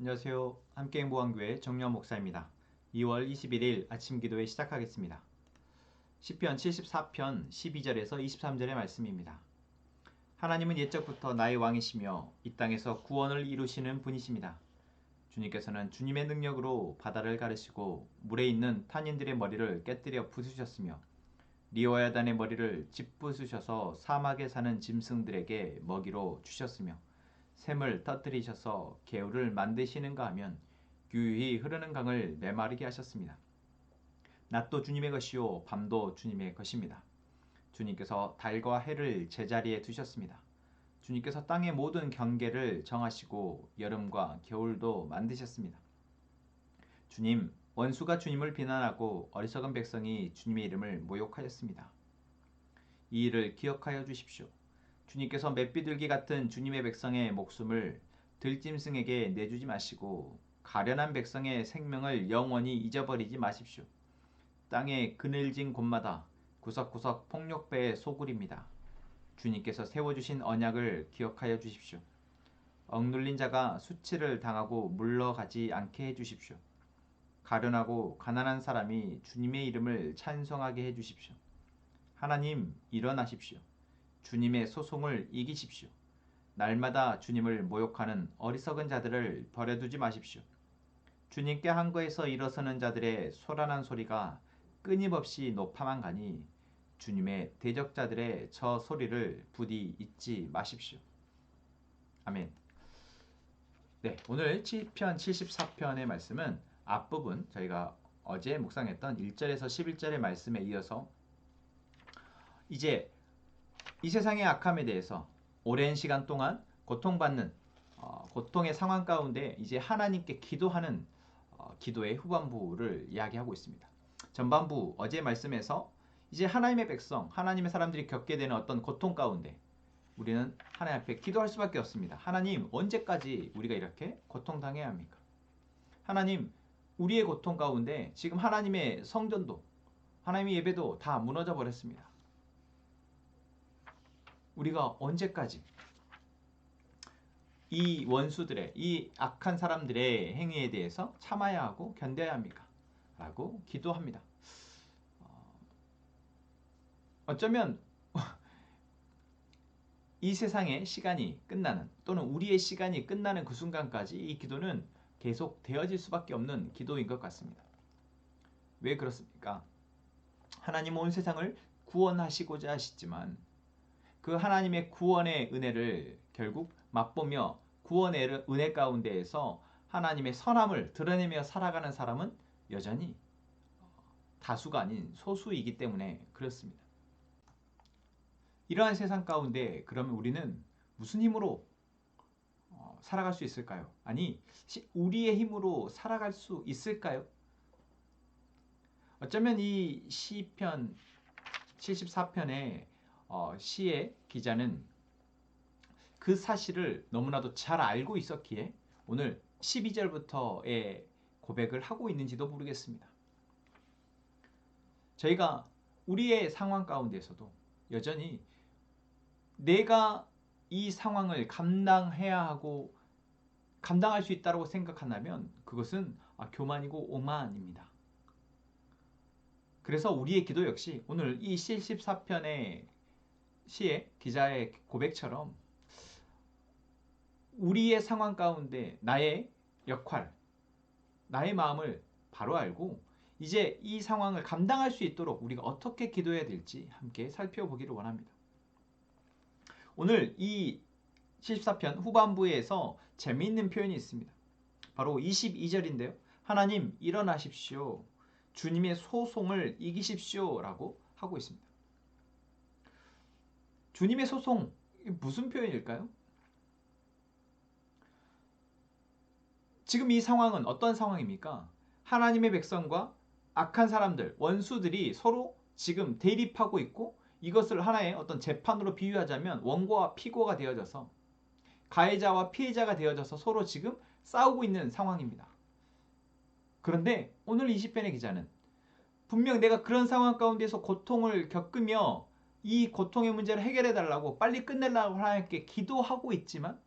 안녕하세요. 함께행보한교회 정유한 목사입니다. 2월 21일 아침 기도회 시작하겠습니다. 시편 74편 12절에서 23절의 말씀입니다. 하나님은 옛적부터 나의 왕이시며 이 땅에서 구원을 이루시는 분이십니다. 주님께서는 주님의 능력으로 바다를 가르시고 물에 있는 탄인들의 머리를 깨뜨려 부수셨으며 리오야단의 머리를 짚부수셔서 사막에 사는 짐승들에게 먹이로 주셨으며 샘을 터뜨리셔서 개울을 만드시는가 하면 규율히 흐르는 강을 메마르게 하셨습니다. 낮도 주님의 것이요 밤도 주님의 것입니다. 주님께서 달과 해를 제자리에 두셨습니다. 주님께서 땅의 모든 경계를 정하시고 여름과 겨울도 만드셨습니다. 주님, 원수가 주님을 비난하고 어리석은 백성이 주님의 이름을 모욕하였습니다. 이 일을 기억하여 주십시오. 주님께서 맷비둘기 같은 주님의 백성의 목숨을 들짐승에게 내주지 마시고 가련한 백성의 생명을 영원히 잊어버리지 마십시오. 땅의 그늘진 곳마다 구석구석 폭력배의 소굴입니다. 주님께서 세워주신 언약을 기억하여 주십시오. 억눌린 자가 수치를 당하고 물러가지 않게 해주십시오. 가련하고 가난한 사람이 주님의 이름을 찬송하게 해주십시오. 하나님, 일어나십시오. 주님의 소송을 이기십시오. 날마다 주님을 모욕하는 어리석은 자들을 버려두지 마십시오. 주님께 항거에서 일어서는 자들의 소란한 소리가 끊임없이 높아만 가니 주님의 대적자들의 저 소리를 부디 잊지 마십시오. 아멘. 네, 오늘 시편 74편의 말씀은 앞부분 저희가 어제 묵상했던 1절에서 11절의 말씀에 이어서 이제 이 세상의 악함에 대해서 오랜 시간 동안 고통받는 고통의 상황 가운데 이제 하나님께 기도하는 기도의 후반부를 이야기하고 있습니다. 전반부 어제 말씀에서 이제 하나님의 백성, 하나님의 사람들이 겪게 되는 어떤 고통 가운데 우리는 하나님 앞에 기도할 수밖에 없습니다. 하나님, 언제까지 우리가 이렇게 고통당해야 합니까? 하나님, 우리의 고통 가운데 지금 하나님의 성전도 하나님의 예배도 다 무너져 버렸습니다. 우리가 언제까지 이 원수들의, 이 악한 사람들의 행위에 대해서 참아야 하고 견뎌야 합니까? 라고 기도합니다. 어쩌면 이 세상의 시간이 끝나는, 또는 우리의 시간이 끝나는 그 순간까지 이 기도는 계속 되어질 수밖에 없는 기도인 것 같습니다. 왜 그렇습니까? 하나님은 온 세상을 구원하시고자 하시지만 그 하나님의 구원의 은혜를 결국 맛보며 구원의 은혜 가운데에서 하나님의 선함을 드러내며 살아가는 사람은 여전히 다수가 아닌 소수이기 때문에 그렇습니다. 이러한 세상 가운데 그러면 우리는 무슨 힘으로 살아갈 수 있을까요? 아니, 우리의 힘으로 살아갈 수 있을까요? 어쩌면 이 시편 74편의 시의 기자는 그 사실을 너무나도 잘 알고 있었기에 오늘 12절부터의 고백을 하고 있는지도 모르겠습니다. 저희가 우리의 상황 가운데서도 여전히 내가 이 상황을 감당해야 하고 감당할 수 있다고 생각한다면 그것은 교만이고 오만입니다. 그래서 우리의 기도 역시 오늘 이 74편의 시의 기자의 고백처럼 우리의 상황 가운데 나의 역할, 나의 마음을 바로 알고 이제 이 상황을 감당할 수 있도록 우리가 어떻게 기도해야 될지 함께 살펴보기를 원합니다. 오늘 이 74편 후반부에서 재미있는 표현이 있습니다. 바로 22절인데요. 하나님, 일어나십시오. 주님의 소송을 이기십시오. 라고 하고 있습니다. 주님의 소송, 무슨 표현일까요? 지금 이 상황은 어떤 상황입니까? 하나님의 백성과 악한 사람들, 원수들이 서로 지금 대립하고 있고 이것을 하나의 어떤 재판으로 비유하자면 원고와 피고가 되어져서 가해자와 피해자가 되어져서 서로 지금 싸우고 있는 상황입니다. 그런데 오늘 20편의 기자는 분명 내가 그런 상황 가운데서 고통을 겪으며 이 고통의 문제를 해결해 달라고 빨리 끝내려고 하나님께 기도하고 있지만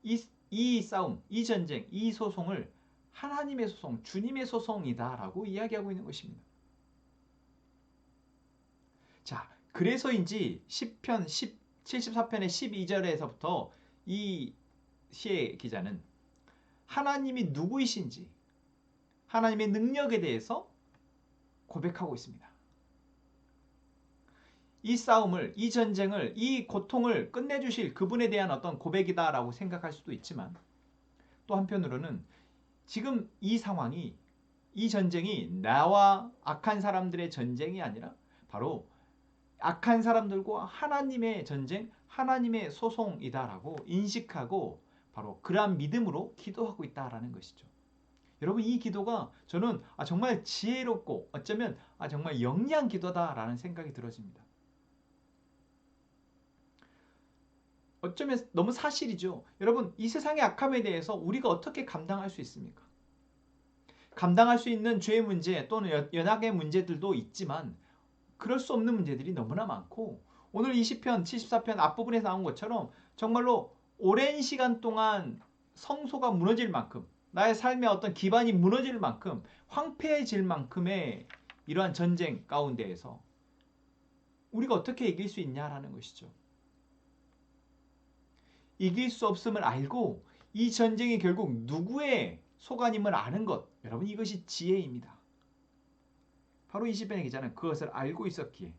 이 이 싸움, 이 전쟁, 이 소송을 하나님의 소송, 주님의 소송이다라고 이야기하고 있는 것입니다. 자, 그래서인지 시편 74편의 12절에서부터 이 시의 기자는 하나님이 누구이신지, 하나님의 능력에 대해서 고백하고 있습니다. 이 싸움을, 이 전쟁을, 이 고통을 끝내주실 그분에 대한 어떤 고백이다라고 생각할 수도 있지만, 또 한편으로는 지금 이 상황이, 이 전쟁이 나와 악한 사람들의 전쟁이 아니라 바로 악한 사람들과 하나님의 전쟁, 하나님의 소송이다라고 인식하고 바로 그러한 믿음으로 기도하고 있다라는 것이죠. 여러분, 이 기도가 저는 정말 지혜롭고 어쩌면 정말 영리한 기도다라는 생각이 들어집니다. 어쩌면 너무 사실이죠. 여러분, 이 세상의 악함에 대해서 우리가 어떻게 감당할 수 있습니까? 감당할 수 있는 죄의 문제 또는 연약의 문제들도 있지만 그럴 수 없는 문제들이 너무나 많고, 오늘 20편, 74편 앞부분에 나온 것처럼 정말로 오랜 시간 동안 성소가 무너질 만큼, 나의 삶의 어떤 기반이 무너질 만큼, 황폐해질 만큼의 이러한 전쟁 가운데에서 우리가 어떻게 이길 수 있냐라는 것이죠. 이길 수 없음을 알고 이 전쟁이 결국 누구의 소관임을 아는 것, 여러분, 이것이 지혜입니다. 바로 20편의 기자는 그것을 알고 있었기에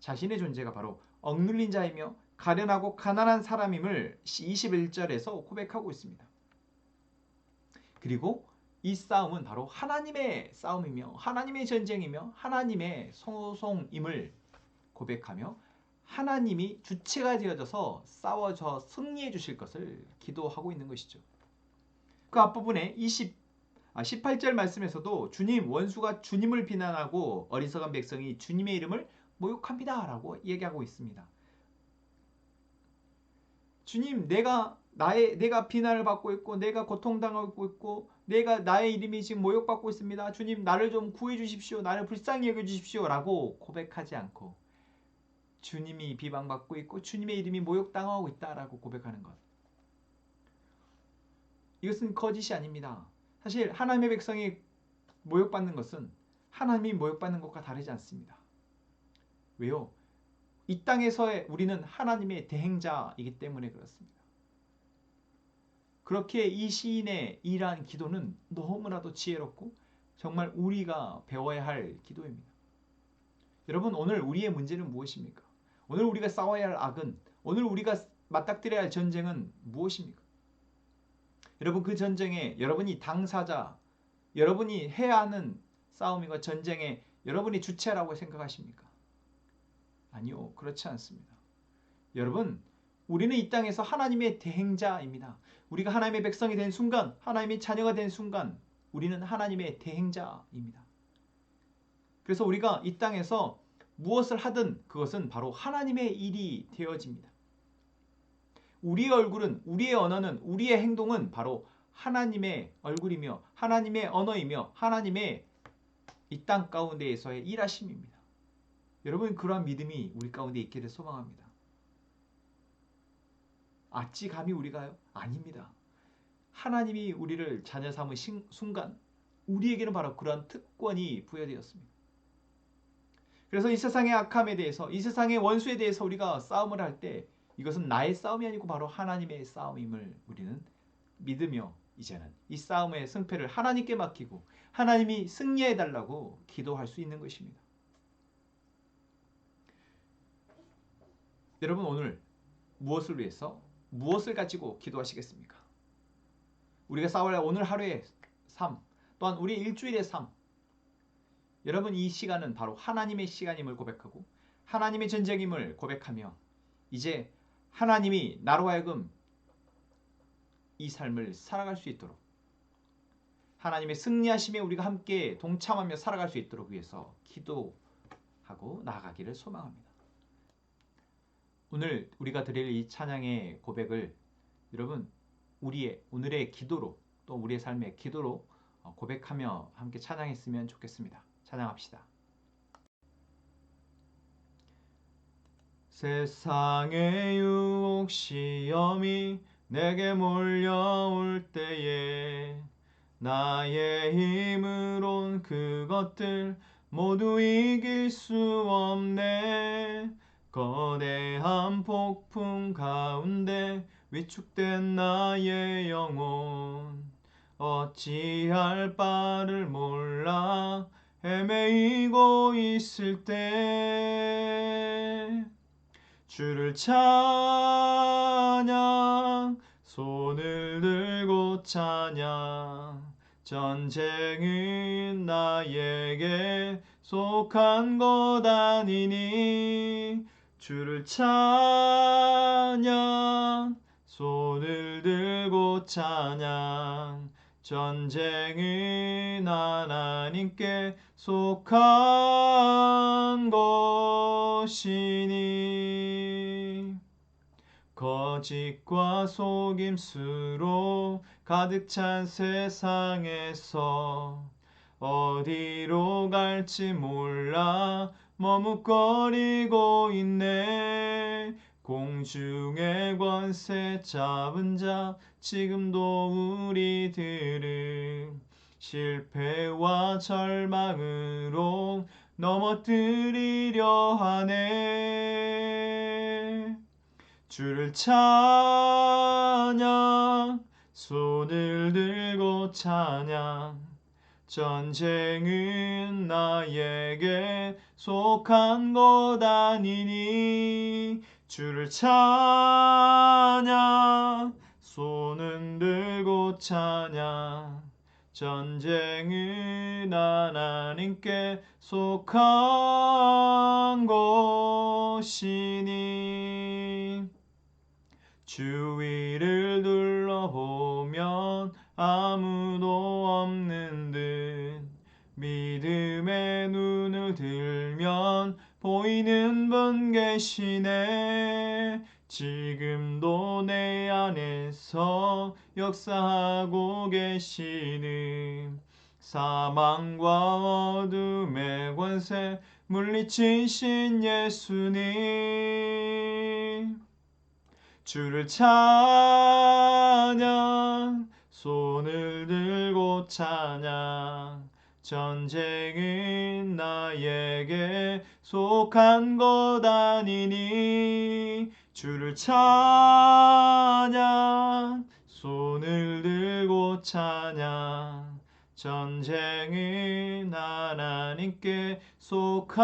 자신의 존재가 바로 억눌린 자이며 가련하고 가난한 사람임을 21절에서 고백하고 있습니다. 그리고 이 싸움은 바로 하나님의 싸움이며 하나님의 전쟁이며 하나님의 소송임을 고백하며 하나님이 주체가 되어져서 싸워서 승리해 주실 것을 기도하고 있는 것이죠. 그 앞부분에 18절 말씀에서도 주님, 원수가 주님을 비난하고 어리석은 백성이 주님의 이름을 모욕합니다 라고 얘기하고 있습니다. 주님, 내가 비난을 받고 있고 내가 고통당하고 있고 나의 이름이 지금 모욕받고 있습니다. 주님, 나를 좀 구해 주십시오. 나를 불쌍히 여겨 주십시오 라고 고백하지 않고 주님이 비방받고 있고 주님의 이름이 모욕당하고 있다라고 고백하는 것, 이것은 거짓이 아닙니다. 사실 하나님의 백성이 모욕받는 것은 하나님이 모욕받는 것과 다르지 않습니다. 왜요? 이 땅에서의 우리는 하나님의 대행자이기 때문에 그렇습니다. 그렇게 이 시인의 이러한 기도는 너무나도 지혜롭고 정말 우리가 배워야 할 기도입니다. 여러분, 오늘 우리의 문제는 무엇입니까? 오늘 우리가 싸워야 할 악은, 오늘 우리가 맞닥뜨려야 할 전쟁은 무엇입니까? 여러분, 그 전쟁에 여러분이 당사자, 여러분이 해야 하는 싸움이고 전쟁에 여러분이 주체라고 생각하십니까? 아니요, 그렇지 않습니다. 여러분, 우리는 이 땅에서 하나님의 대행자입니다. 우리가 하나님의 백성이 된 순간, 하나님의 자녀가 된 순간 우리는 하나님의 대행자입니다. 그래서 우리가 이 땅에서 무엇을 하든 그것은 바로 하나님의 일이 되어집니다. 우리의 얼굴은, 우리의 언어는, 우리의 행동은 바로 하나님의 얼굴이며 하나님의 언어이며 하나님의 이 땅 가운데에서의 일하심입니다. 여러분, 그러한 믿음이 우리 가운데 있기를 소망합니다. 아찌 감히 우리가요? 아닙니다. 하나님이 우리를 자녀 삼으신 순간 우리에게는 바로 그러한 특권이 부여되었습니다. 그래서 이 세상의 악함에 대해서, 이 세상의 원수에 대해서 우리가 싸움을 할 때 이것은 나의 싸움이 아니고 바로 하나님의 싸움임을 우리는 믿으며 이제는 이 싸움의 승패를 하나님께 맡기고 하나님이 승리해달라고 기도할 수 있는 것입니다. 여러분, 오늘 무엇을 위해서, 무엇을 가지고 기도하시겠습니까? 우리가 싸워야 할 오늘 하루의 삶, 또한 우리 일주일의 삶, 여러분, 이 시간은 바로 하나님의 시간임을 고백하고 하나님의 전쟁임을 고백하며 이제 하나님이 나로 하여금 이 삶을 살아갈 수 있도록, 하나님의 승리하심에 우리가 함께 동참하며 살아갈 수 있도록 위해서 기도하고 나아가기를 소망합니다. 오늘 우리가 드릴 이 찬양의 고백을 여러분, 우리의 오늘의 기도로, 또 우리의 삶의 기도로 고백하며 함께 찬양했으면 좋겠습니다. 찬양합시다. 세상의 유혹 시험이 내게 몰려올 때에 나의 힘으론 그것들 모두 이길 수 없네. 거대한 폭풍 가운데 위축된 나의 영혼 어찌할 바를 몰라 헤매이고 있을 때 주를 찬양 손을 들고 찬양 전쟁은 나에게 속한 것 아니니 주를 찬양 손을 들고 찬양 전쟁은 하나님께 속한 것이니 거짓과 속임수로 가득 찬 세상에서 어디로 갈지 몰라 머뭇거리고 있네. 공중의 권세 잡은 자 지금도 우리들을 실패와 절망으로 넘어뜨리려 하네. 주를 찬양 손을 들고 찬양 전쟁은 나에게 속한 것 아니니 주를 찬양 손은 들고 찬양 전쟁은 하나님께 속한 것이니 주위를 둘러보면 아무도 없는 듯 믿음의 눈을 들면 보이는 분 계시네. 지금도 내 안에서 역사하고 계시는 사망과 어둠의 권세 물리치신 예수님 주를 찬양 손을 들고 찬양 전쟁은 나에게 속한 것 아니니 주를 찬양 손을 들고 찬양 전쟁은 하나님께 속한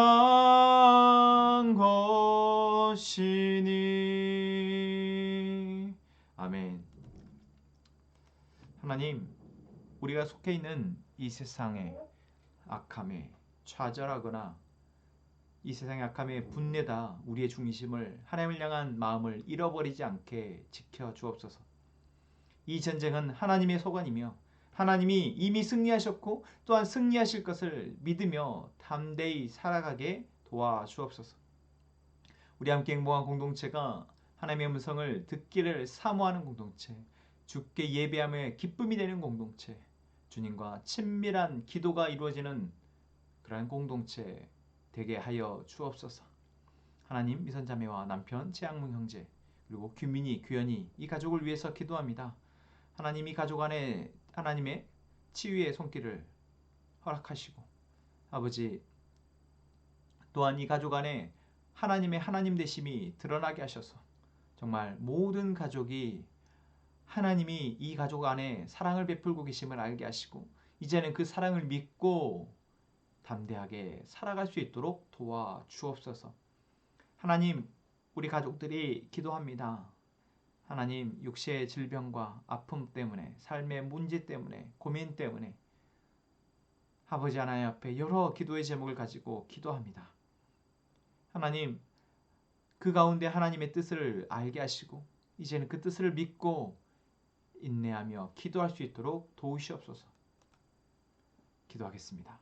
것이니 아멘. 하나님, 우리가 속해 있는 이 세상의 악함에 좌절하거나 이 세상의 악함에 분내다 우리의 중심을 하나님을 향한 마음을 잃어버리지 않게 지켜 주옵소서. 이 전쟁은 하나님의 소관이며 하나님이 이미 승리하셨고 또한 승리하실 것을 믿으며 담대히 살아가게 도와주옵소서. 우리 함께 행복한 공동체가 하나님의 음성을 듣기를 사모하는 공동체, 주께 예배함의 기쁨이 되는 공동체, 주님과 친밀한 기도가 이루어지는 그러한 공동체 되게 하여 주옵소서. 하나님, 미선자매와 남편 최양문 형제 그리고 규민이, 규현이 이 가족을 위해서 기도합니다. 하나님 이 가족 안에 하나님의 치유의 손길을 허락하시고 아버지 또한 이 가족 안에 하나님의 하나님 되심이 드러나게 하셔서 정말 모든 가족이 하나님이 이 가족 안에 사랑을 베풀고 계심을 알게 하시고 이제는 그 사랑을 믿고 담대하게 살아갈 수 있도록 도와주옵소서. 하나님, 우리 가족들이 기도합니다. 하나님, 육체의 질병과 아픔 때문에, 삶의 문제 때문에, 고민 때문에 아버지 하나님 앞에 여러 기도의 제목을 가지고 기도합니다. 하나님, 그 가운데 하나님의 뜻을 알게 하시고 이제는 그 뜻을 믿고 인내하며 기도할 수 있도록 도우시옵소서. 기도하겠습니다.